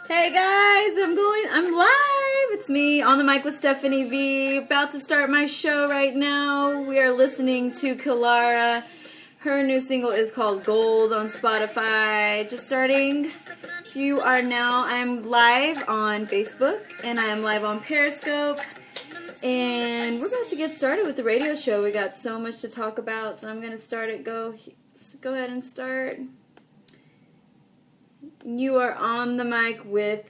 Hey guys, I'm live. It's me on the mic with Stefani V. About to start my show right now. We are listening to Kilara. Her new single is called Gold on Spotify. Just starting. I'm live on Facebook and I am live on Periscope. And we're about to get started with the radio show. We got so much to talk about, so I'm going to start it. Go ahead and start. You are on the mic with...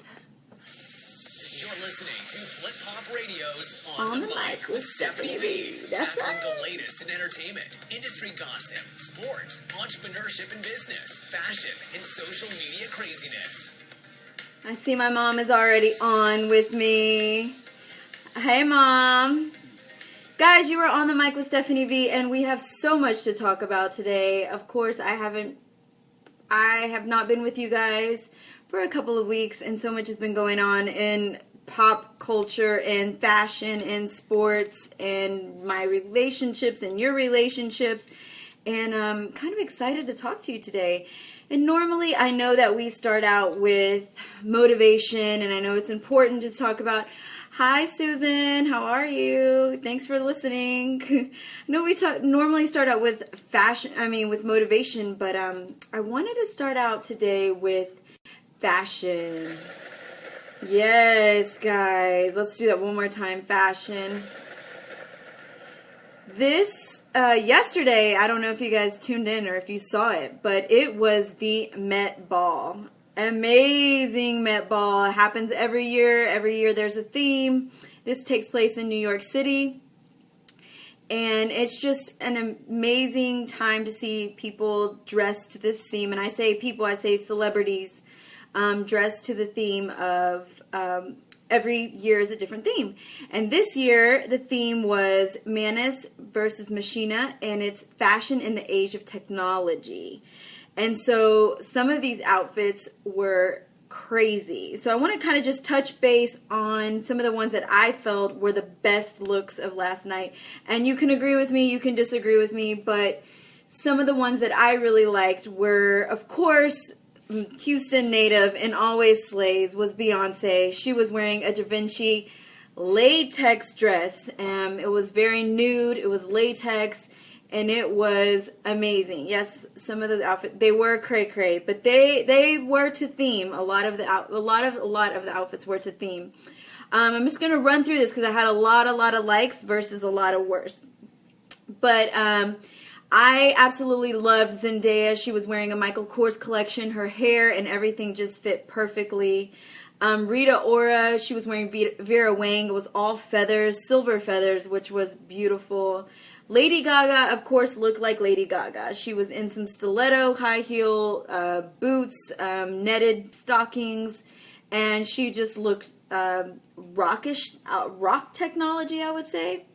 You're listening to Flip Pop Radio's On the Mic with Stefani V. That's Tackling right. the latest in entertainment, industry gossip, sports, entrepreneurship and business, fashion, and social media craziness. I see my mom is already on with me. Hey, Mom. Guys, you are on the mic with Stefani V, and we have so much to talk about today. Of course, I have not been with you guys for a couple of weeks, and so much has been going on in pop culture and fashion and sports and my relationships and your relationships, and I'm kind of excited to talk to you today. And normally I know that we start out with motivation, and I know it's important to talk about. Hi, Susan. How are you? Thanks for listening. I know we normally start out with with motivation, but I wanted to start out today with fashion. Yes, guys. Let's do that one more time. Fashion. Yesterday, I don't know if you guys tuned in or if you saw it, but it was the Met Ball. Amazing Met Ball. It happens every year. Every year there's a theme. This takes place in New York City. And it's just an amazing time to see people dressed to this theme. And I say people, I say celebrities dressed to the theme of every year is a different theme. And this year the theme was Manis versus Machina, and it's fashion in the age of technology. And so some of these outfits were crazy. So I want to kind of just touch base on some of the ones that I felt were the best looks of last night. And you can agree with me, you can disagree with me, but some of the ones that I really liked were, of course, Houston native and always slays was Beyonce. She was wearing a Givenchy latex dress. It was very nude, it was latex. And it was amazing. Yes, some of those outfits, they were cray-cray, but they were to theme. A lot of the outfits were to theme. I'm just going to run through this because I had a lot of likes versus a lot of worse. But I absolutely loved Zendaya. She was wearing a Michael Kors collection. Her hair and everything just fit perfectly. Rita Ora, she was wearing Vera Wang. It was all feathers, silver feathers, which was beautiful. Lady Gaga, of course, looked like Lady Gaga. She was in some stiletto, high heel boots, netted stockings, and she just looked rockish, rock technology, I would say.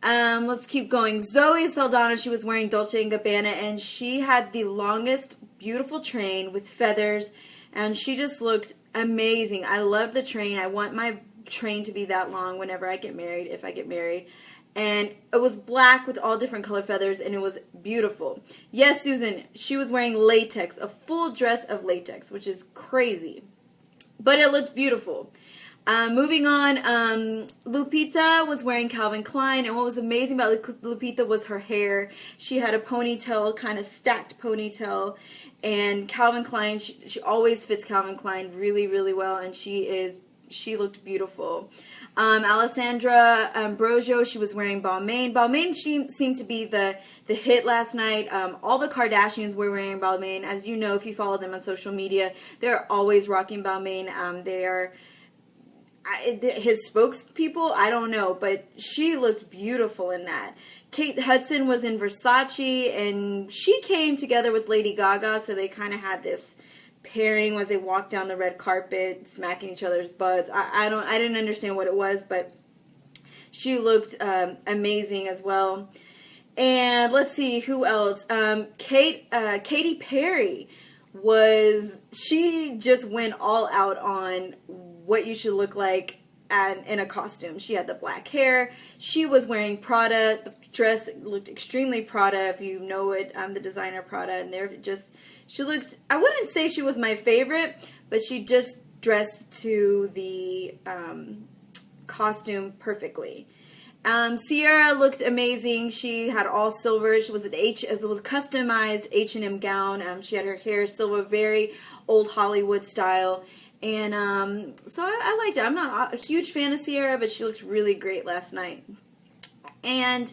Let's keep going. Zoe Saldana, she was wearing Dolce & Gabbana, and she had the longest, beautiful train with feathers, and she just looked amazing. I love the train. I want my train to be that long whenever I get married, if I get married. And it was black with all different color feathers, and it was beautiful. Yes, Susan, she was wearing latex, a full dress of latex, which is crazy. But it looked beautiful. Moving on, Lupita was wearing Calvin Klein, and what was amazing about Lupita was her hair. She had a ponytail, kind of stacked ponytail, and Calvin Klein, she always fits Calvin Klein really, really well, and she looked beautiful. Alessandra Ambrosio, she was wearing Balmain. Balmain, she seemed to be the hit last night. All the Kardashians were wearing Balmain. As you know, if you follow them on social media, they're always rocking Balmain. They are his spokespeople, I don't know, but she looked beautiful in that. Kate Hudson was in Versace, and she came together with Lady Gaga, so they kind of had this pairing as they walked down the red carpet, smacking each other's butts. I didn't understand what it was, but she looked amazing as well. And let's see who else. Katy Perry she just went all out on what you should look like in a costume. She had the black hair. She was wearing Prada. The dress looked extremely Prada, if you know it, the designer Prada, and she looked, I wouldn't say she was my favorite, but she just dressed to the costume perfectly. Sierra looked amazing. She had all silver. It was a customized H&M gown. She had her hair silver, very old Hollywood style. And so I liked it. I'm not a huge fan of Sierra, but she looked really great last night. And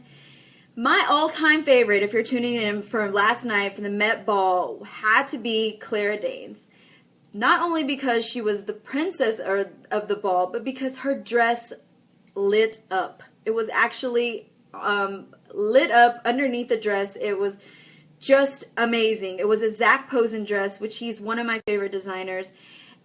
my all-time favorite, if you're tuning in for last night for the Met Ball, had to be Clara Danes. Not only because she was the princess of the ball, but because her dress lit up. It was actually lit up underneath the dress. It was just amazing. It was a Zac Posen dress, which he's one of my favorite designers.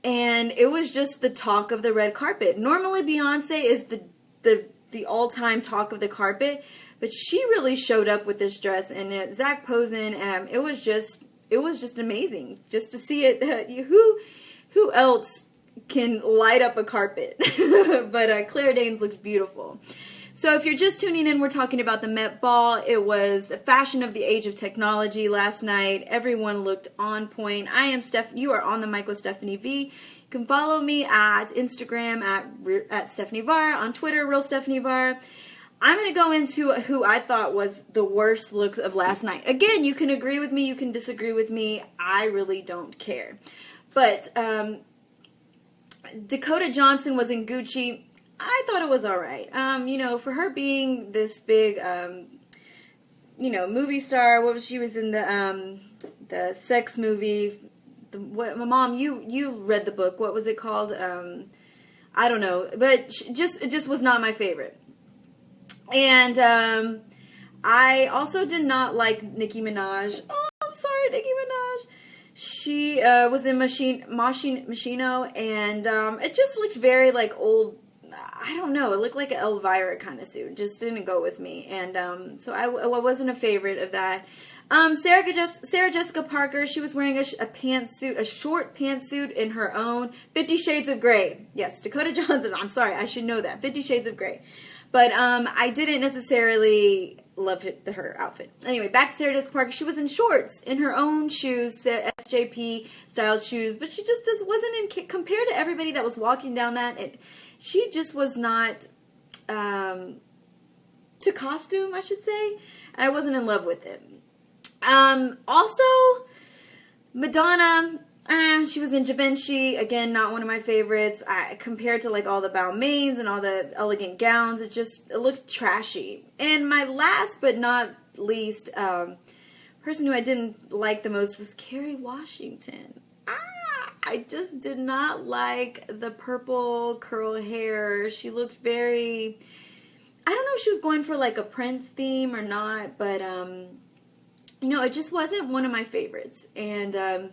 And it was just the talk of the red carpet. Normally Beyonce is the all-time talk of the carpet, but she really showed up with this dress. And Zac Posen, it was just amazing just to see it. Who else can light up a carpet? But Clara Danes looks beautiful. So if you're just tuning in, we're talking about the Met Ball. It was the fashion of the age of technology last night. Everyone looked on point. I am Steph. You are on the Mic with Stefani V. You can follow me at Instagram at Stefani Var, on Twitter, Real Stefani Var. I'm going to go into who I thought was the worst looks of last night. Again, you can agree with me, you can disagree with me. I really don't care. But Dakota Johnson was in Gucci. I thought it was all right. For her being this big, movie star. She was in the sex movie. Mom, you read the book. What was it called? I don't know. But it just was not my favorite. And I also did not like Nicki Minaj. Oh, I'm sorry, Nicki Minaj. She was in Machino, and it just looked very like old. I don't know. It looked like an Elvira kind of suit. Just didn't go with me, and so I wasn't a favorite of that. Sarah Jessica Parker. She was wearing a pantsuit, a short pantsuit in her own 50 Shades of Grey. Yes, Dakota Johnson. I'm sorry, I should know that. 50 Shades of Grey. But I didn't necessarily love her outfit. Anyway, back to Sarah Jessica Parker. She was in shorts, in her own shoes, SJP styled shoes, but she just wasn't compared to everybody that was walking down that. She just was not to costume, I should say, and I wasn't in love with it. Also, Madonna. She was in Givenchy, again, not one of my favorites. Compared to like all the Balmains and all the elegant gowns, it looked trashy. And my last but not least person who I didn't like the most was Kerry Washington. I just did not like the purple curl hair. She looked very, I don't know if she was going for like a Prince theme or not, but it just wasn't one of my favorites. And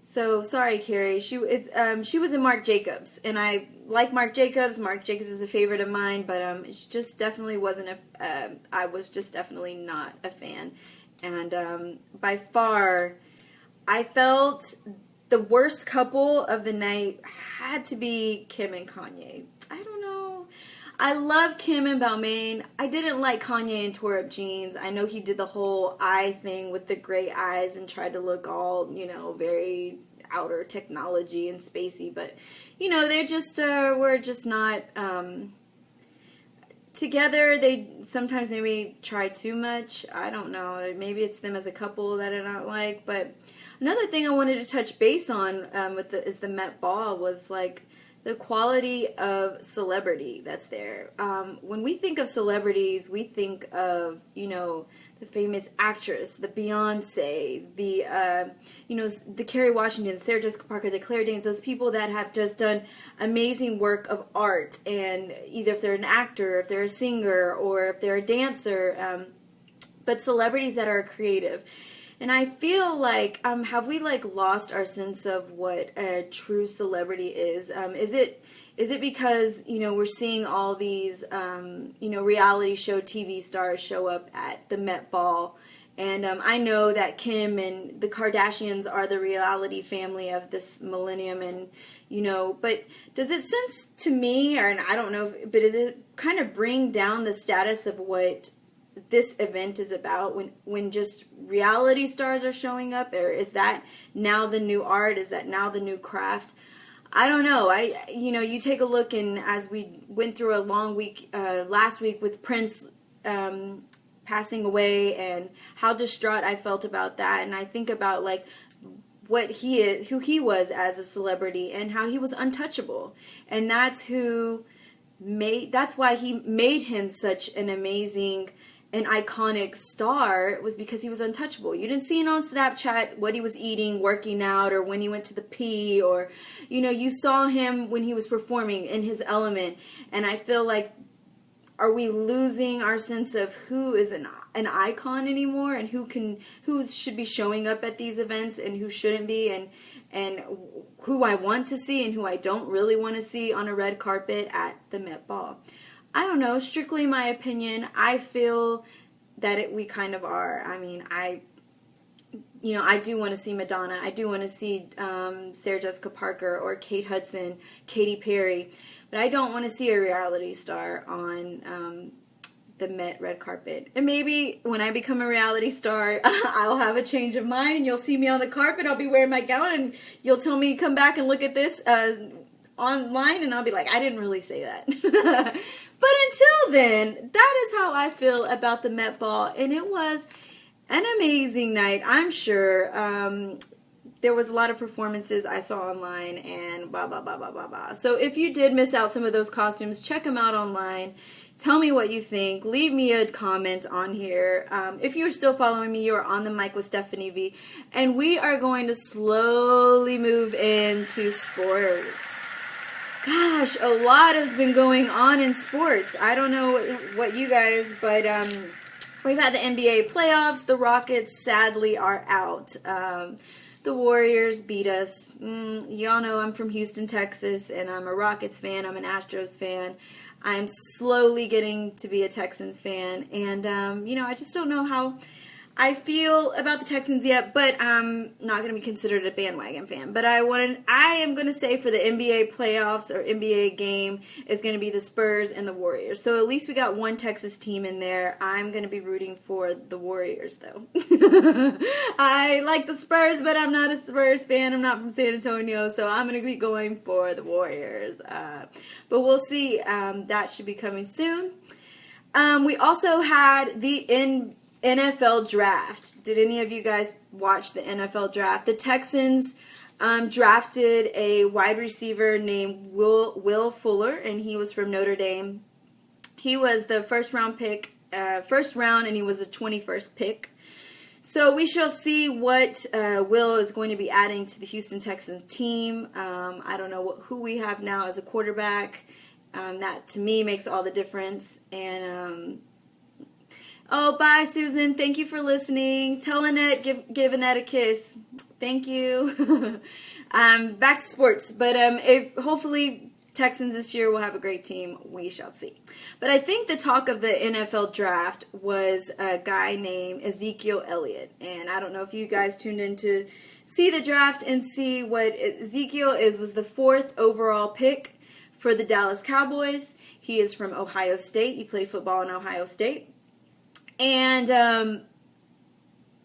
so sorry, Carrie. She was in Marc Jacobs, and I like Marc Jacobs. Marc Jacobs was a favorite of mine, but it just definitely wasn't I was just definitely not a fan. And by far, I felt the worst couple of the night had to be Kim and Kanye. I don't know. I love Kim and Balmain. I didn't like Kanye in tore up jeans. I know he did the whole eye thing with the gray eyes and tried to look all, very outer technology and spacey. But, they just were just not together. They sometimes maybe try too much. I don't know. Maybe it's them as a couple that I don't like. But another thing I wanted to touch base on is the Met Ball was like the quality of celebrity that's there. When we think of celebrities, we think of, the famous actress, the Beyonce, the Kerry Washington, the Sarah Jessica Parker, the Clara Danes, those people that have just done amazing work of art, and either if they're an actor, if they're a singer, or if they're a dancer, but celebrities that are creative. And I feel like, have we like lost our sense of what a true celebrity is? Is it because, we're seeing all these, reality show TV stars show up at the Met Ball? And I know that Kim and the Kardashians are the reality family of this millennium, and, but does it sense to me, and I don't know, but does it kind of bring down the status of what this event is about when just reality stars are showing up? Or is that now the new art? Is that now the new craft? I don't know. You take a look, and as we went through a long week last week with Prince passing away, and how distraught I felt about that, and I think about like what he is, who he was as a celebrity, and how he was untouchable, and that's why he made him such an amazing an iconic star, was because he was untouchable. You didn't see it on Snapchat what he was eating, working out, or when he went to the pee, or you saw him when he was performing in his element. And I feel like, are we losing our sense of who is an icon anymore, and who should be showing up at these events and who shouldn't be, and who I want to see and who I don't really want to see on a red carpet at the Met Ball? I don't know, strictly my opinion. I feel that we kind of are. I mean, I do want to see Madonna. I do want to see Sarah Jessica Parker or Kate Hudson, Katy Perry. But I don't want to see a reality star on the Met red carpet. And maybe when I become a reality star, I'll have a change of mind and you'll see me on the carpet. I'll be wearing my gown and you'll tell me, come back and look at this online, and I'll be like, I didn't really say that. But until then, that is how I feel about the Met Ball, and it was an amazing night, I'm sure. There was a lot of performances I saw online, and blah, blah, blah, blah, blah, blah. So if you did miss out some of those costumes, check them out online. Tell me what you think. Leave me a comment on here. If you're still following me, you're on the Mic with Stefani V, and we are going to slowly move into sports. Gosh, a lot has been going on in sports. I don't know what you guys, but we've had the NBA playoffs. The Rockets sadly are out. The Warriors beat us. Y'all know I'm from Houston, Texas, and I'm a Rockets fan. I'm an Astros fan. I'm slowly getting to be a Texans fan, and I just don't know how I feel about the Texans yet, but I'm not going to be considered a bandwagon fan. But I am going to say for the NBA playoffs or NBA game is going to be the Spurs and the Warriors. So at least we got one Texas team in there. I'm going to be rooting for the Warriors, though. I like the Spurs, but I'm not a Spurs fan. I'm not from San Antonio, so I'm going to be going for the Warriors. But we'll see. That should be coming soon. We also had the NFL draft. Did any of you guys watch the NFL draft? The Texans drafted a wide receiver named Will Fuller, and he was from Notre Dame. He was the first round, and he was the 21st pick. So we shall see what Will is going to be adding to the Houston Texans team. I don't know who we have now as a quarterback. That to me makes all the difference. And oh, bye, Susan. Thank you for listening. Tell Annette, give Annette a kiss. Thank you. Back to sports. But hopefully Texans this year will have a great team. We shall see. But I think the talk of the NFL draft was a guy named Ezekiel Elliott. And I don't know if you guys tuned in to see the draft and see what Ezekiel was the 4th overall pick for the Dallas Cowboys. He is from Ohio State. He played football in Ohio State. And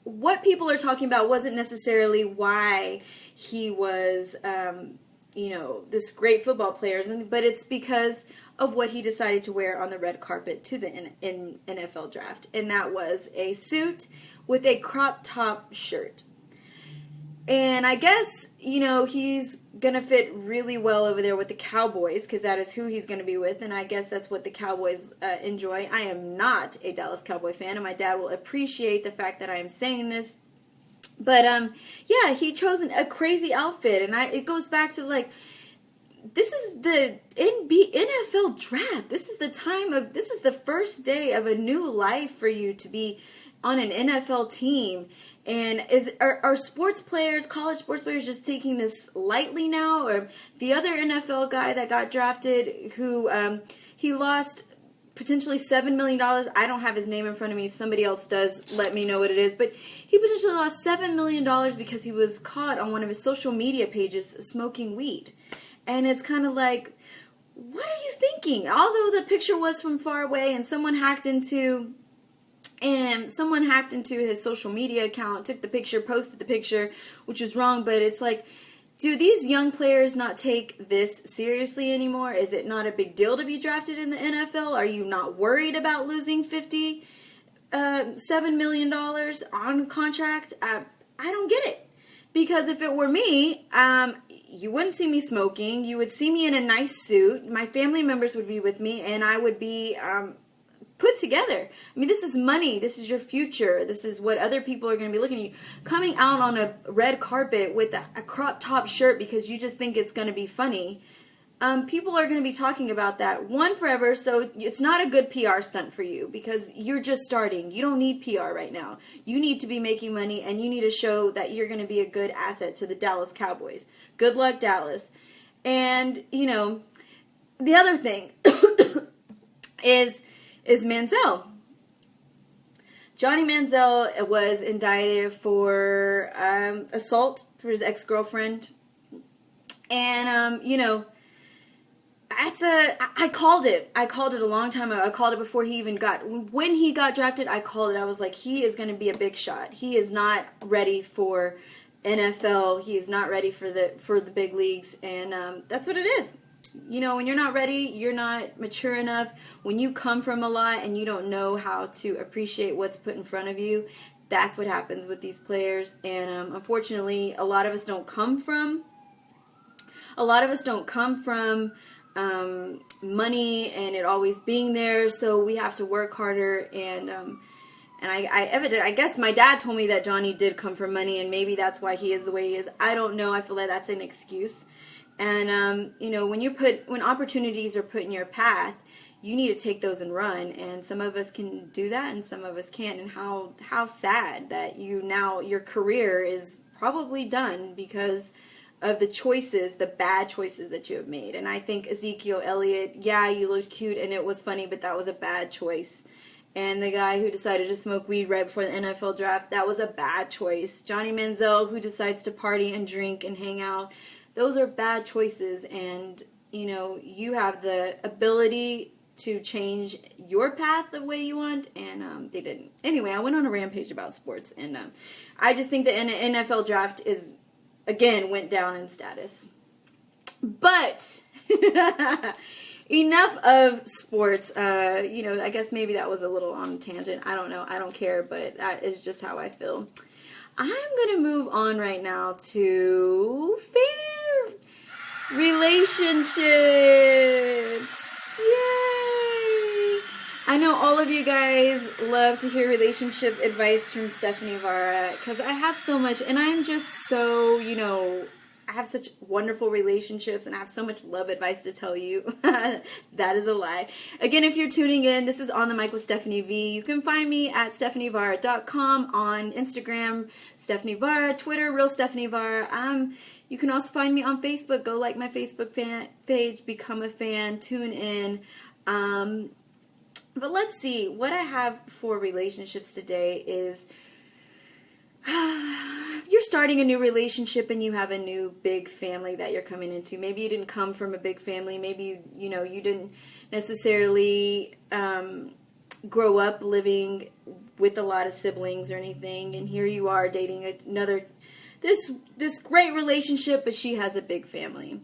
what people are talking about wasn't necessarily why he was, this great football player, but it's because of what he decided to wear on the red carpet to the NFL draft. And that was a suit with a crop top shirt. And I guess, he's going to fit really well over there with the Cowboys because that is who he's going to be with. And I guess that's what the Cowboys enjoy. I am not a Dallas Cowboy fan, and my dad will appreciate the fact that I am saying this. But, yeah, he chose a crazy outfit. And it goes back to, this is the NFL draft. This is the first day of a new life for you to be on an NFL team. And are sports players, college sports players, just taking this lightly now? Or the other NFL guy that got drafted, who he lost potentially $7 million. I don't have his name in front of me. If somebody else does, let me know what it is. But he potentially lost $7 million because he was caught on one of his social media pages smoking weed. And it's kind of like, what are you thinking? Although the picture was from far away and someone hacked into his social media account, took the picture, posted the picture, which was wrong, but it's like, do these young players not take this seriously anymore? Is it not a big deal to be drafted in the NFL? Are you not worried about losing $7 million on contract? I don't get it. Because if it were me, you wouldn't see me smoking. You would see me in a nice suit. My family members would be with me, and I would be put together. I mean, this is money. This is your future. This is what other people are going to be looking at you. Coming out on a red carpet with a crop top shirt because you just think it's going to be funny. People are going to be talking about that forever, so it's not a good PR stunt for you because you're just starting. You don't need PR right now. You need to be making money, and you need to show that you're going to be a good asset to the Dallas Cowboys. Good luck, Dallas. And, the other thing is Manziel. Johnny Manziel was indicted for assault for his ex-girlfriend. And, I called it. I called it a long time ago. I called it before when he got drafted, I called it. I was like, he is going to be a big shot. He is not ready for NFL. He is not ready for the big leagues. And that's what it is. When you're not ready, you're not mature enough. When you come from a lot and you don't know how to appreciate what's put in front of you, that's what happens with these players. And unfortunately, a lot of us don't come from money and it always being there, so we have to work harder. And I guess my dad told me that Johnny did come from money, and maybe that's why he is the way he is. I don't know. I feel like that's an excuse. And when opportunities are put in your path, you need to take those and run. And some of us can do that, and some of us can't. And how sad that your career is probably done because of the bad choices that you have made. And I think Ezekiel Elliott, yeah, you looked cute and it was funny, but that was a bad choice. And the guy who decided to smoke weed right before the NFL draft, that was a bad choice. Johnny Manziel, who decides to party and drink and hang out, those are bad choices. And, you have the ability to change your path the way you want, and they didn't. Anyway, I went on a rampage about sports, and I just think the NFL draft went down in status. But enough of sports. I guess maybe that was a little on a tangent. I don't know. I don't care, but that is just how I feel. I'm going to move on right now to relationships. Yay! I know all of you guys love to hear relationship advice from Stefani Vara because I have so much, and I'm just so, I have such wonderful relationships and I have so much love advice to tell you. That is a lie. Again, if you're tuning in, this is On the Mic with Stefani V. You can find me at StefaniVara.com, on Instagram, Stefani Vara, Twitter, Real Stefani Vara. You can also find me on Facebook. Go like my Facebook page, become a fan, tune in. But let's see, what I have for relationships today is you're starting a new relationship and you have a new big family that you're coming into. Maybe you didn't come from a big family. Maybe you didn't necessarily grow up living with a lot of siblings or anything. And here you are dating this great relationship, but she has a big family.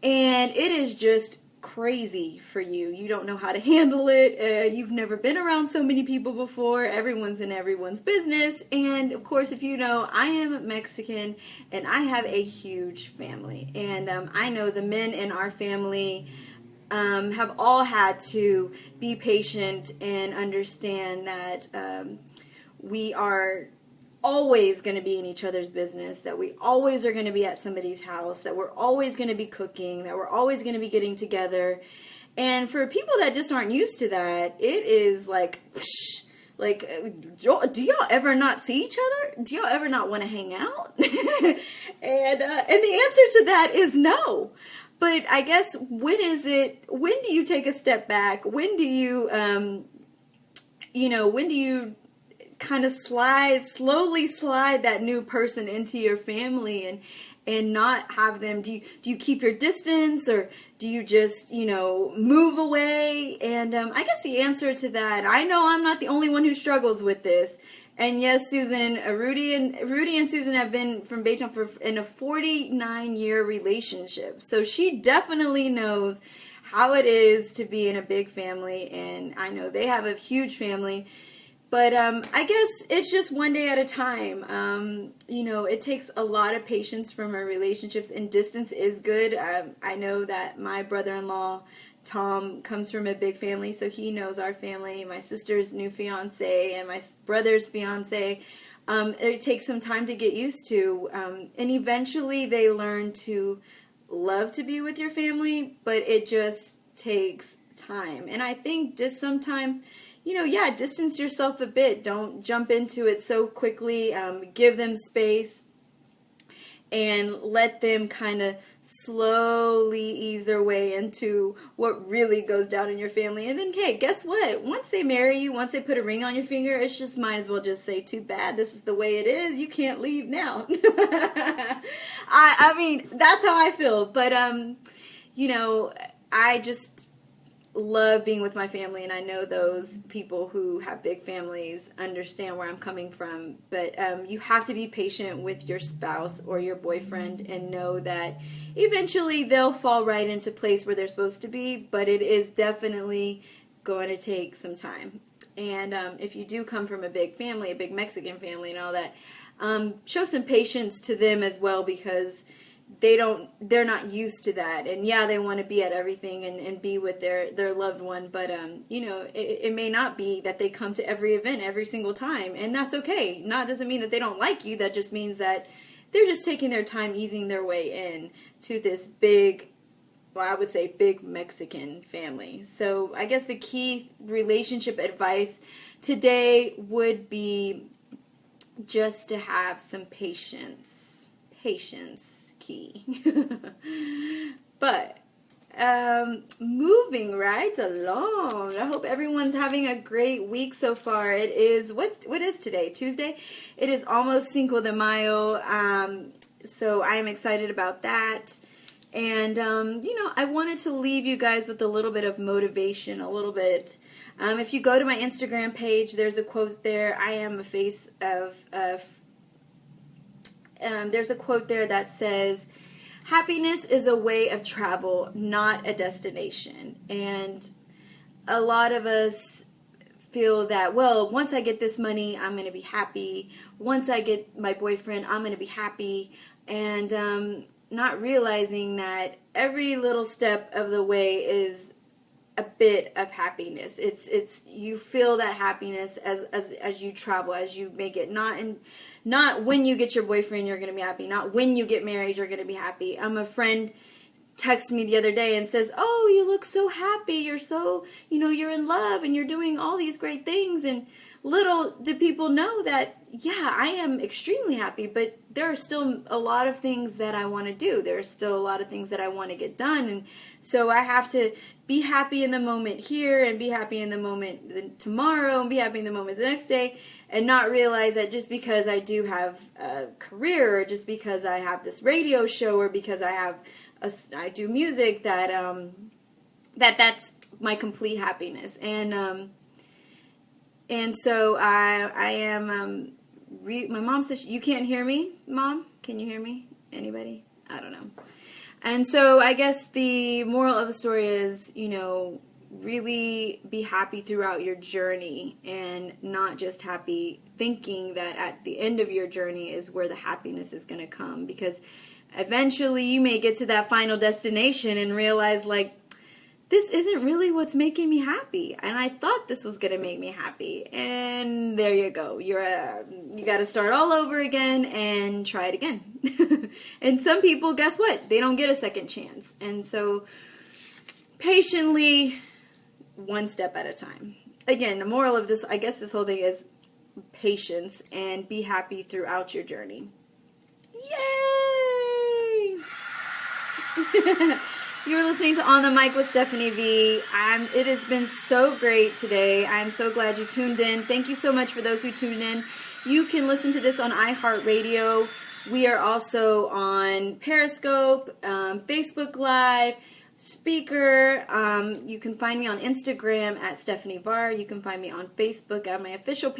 And it is just crazy for you. You don't know how to handle it. You've never been around so many people before. Everyone's in everyone's business. And of course, if you know, I am Mexican and I have a huge family. And I know the men in our family have all had to be patient and understand that we are always going to be in each other's business, that we always are going to be at somebody's house, that we're always going to be cooking, that we're always going to be getting together. And for people that just aren't used to that, it is like, psh, like, do y'all ever not see each other? Do y'all ever not want to hang out? And the answer to that is no. But I guess when do you take a step back? When do you, when do you kind of slowly slide that new person into your family and not have them, do you keep your distance, or do you just, move away? And I guess the answer to that, I know I'm not the only one who struggles with this, And yes, Susan, Rudy and Susan have been from Baytown in a 49-year relationship. So she definitely knows how it is to be in a big family, and I know they have a huge family. But I guess it's just one day at a time. You know, it takes a lot of patience from our relationships, and distance is good. I know that my brother-in-law, Tom, comes from a big family, so he knows our family, my sister's new fiance, and my brother's fiance. It takes some time to get used to, and eventually they learn to love to be with your family, but it just takes time. And I think just sometimes, you know, yeah, distance yourself a bit. Don't jump into it so quickly. Give them space and let them kind of slowly ease their way into what really goes down in your family. And then, hey, guess what? Once they marry you, once they put a ring on your finger, it's just might as well just say, too bad, this is the way it is. You can't leave now. I mean, that's how I feel. But, you know, I just love being with my family, and I know those people who have big families understand where I'm coming from. But you have to be patient with your spouse or your boyfriend and know that eventually they'll fall right into place where they're supposed to be, but it is definitely going to take some time. And if you do come from a big family, a big Mexican family and all that, show some patience to them as well, because they're not used to that. And yeah, they want to be at everything and be with their loved one, but you know, it may not be that they come to every event every single time, and that's okay. Doesn't mean that they don't like you. That just means that they're just taking their time easing their way in to this big, well, I would say big Mexican family. So I guess the key relationship advice today would be just to have some patience. Key. But moving right along, I hope everyone's having a great week so far. It is what is today? Tuesday. It is almost Cinco de Mayo, so I am excited about that. And you know, I wanted to leave you guys with a little bit of motivation, a little bit. If you go to my Instagram page, there's a quote there. I am a face of there's a quote there that says, happiness is a way of travel, not a destination. And a lot of us feel that, well, once I get this money, I'm going to be happy. Once I get my boyfriend, I'm going to be happy. And not realizing that every little step of the way is a bit of happiness. It's you feel that happiness as you travel, as you make it. Not when you get your boyfriend you're going to be happy. Not when you get married you're going to be happy. A friend texted me the other day and says, "Oh, you look so happy. You're so, you know, you're in love and you're doing all these great things." And little do people know that, yeah, I am extremely happy, but there are still a lot of things that I want to do. There are still a lot of things that I want to get done. And so I have to be happy in the moment here and be happy in the moment tomorrow and be happy in the moment the next day, and not realize that just because I do have a career, or just because I have this radio show, or because I do music, that that's my complete happiness. And so I am, my mom says, you can't hear me, Mom? Can you hear me? Anybody? I don't know. And so I guess the moral of the story is, you know, really be happy throughout your journey, and not just happy thinking that at the end of your journey is where the happiness is going to come. Because eventually you may get to that final destination and realize, like, this isn't really what's making me happy, and I thought this was gonna make me happy. And there you go. You got to start all over again and try it again. And some people, guess what? They don't get a second chance. And so, patiently, one step at a time. Again, the moral of this, I guess, this whole thing is patience, and be happy throughout your journey. Yay! You're listening to On the Mic with Stefani V. It has been so great today. I'm so glad you tuned in. Thank you so much for those who tuned in. You can listen to this on iHeartRadio. We are also on Periscope, Facebook Live, Speaker. You can find me on Instagram at Stefani Var. You can find me on Facebook at my official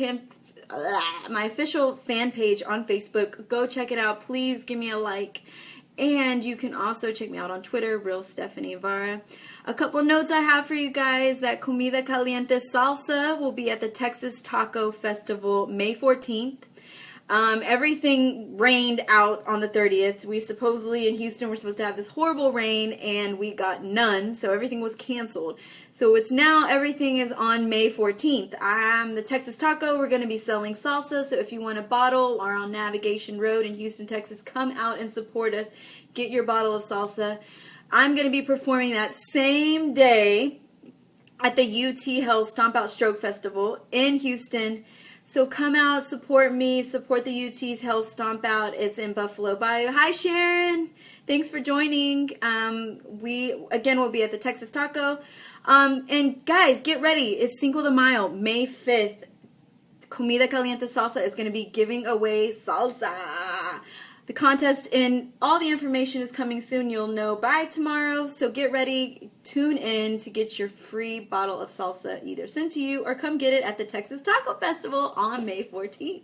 my official fan page on Facebook. Go check it out. Please give me a like. And you can also check me out on Twitter, Real Stefani Vara. A couple notes I have for you guys, that Comida Caliente Salsa will be at the Texas Taco Festival May 14th. Everything rained out on the 30th. We supposedly in Houston were supposed to have this horrible rain, and we got none, so everything was canceled. So it's now, everything is on May 14th. The Texas Taco, we're going to be selling salsa, so if you want a bottle, or on Navigation Road in Houston, Texas, come out and support us. Get your bottle of salsa. I'm going to be performing that same day at the UT Health Stomp Out Stroke Festival in Houston. So come out, support me, support the UT's Health Stomp Out. It's in Buffalo Bayou. Hi, Sharon. Thanks for joining. We, again, will be at the Texas Taco. And guys, get ready. It's Cinco de Mayo, May 5th. Comida Caliente Salsa is going to be giving away salsa. The contest and all the information is coming soon. You'll know by tomorrow. So get ready. Tune in to get your free bottle of salsa either sent to you or come get it at the Texas Taco Festival on May 14th.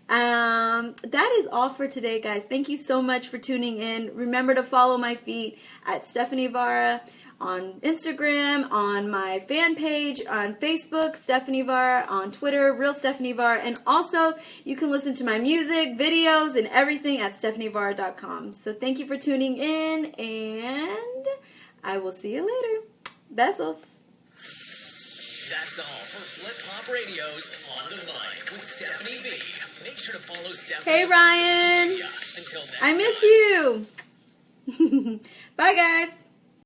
That is all for today, guys. Thank you so much for tuning in. Remember to follow my feed at Stefani Vara on Instagram, on my fan page, on Facebook, Stefani Vara, on Twitter, Real Stefani Vara, and also you can listen to my music, videos, and everything at stefanivara.com. So thank you for tuning in, and I will see you later. Besos. That's all for Flip Hop Radio's On the Mic with Stefani V. Make sure to follow Stephanie. Hey, Ryan. Until next I miss you. Bye, guys.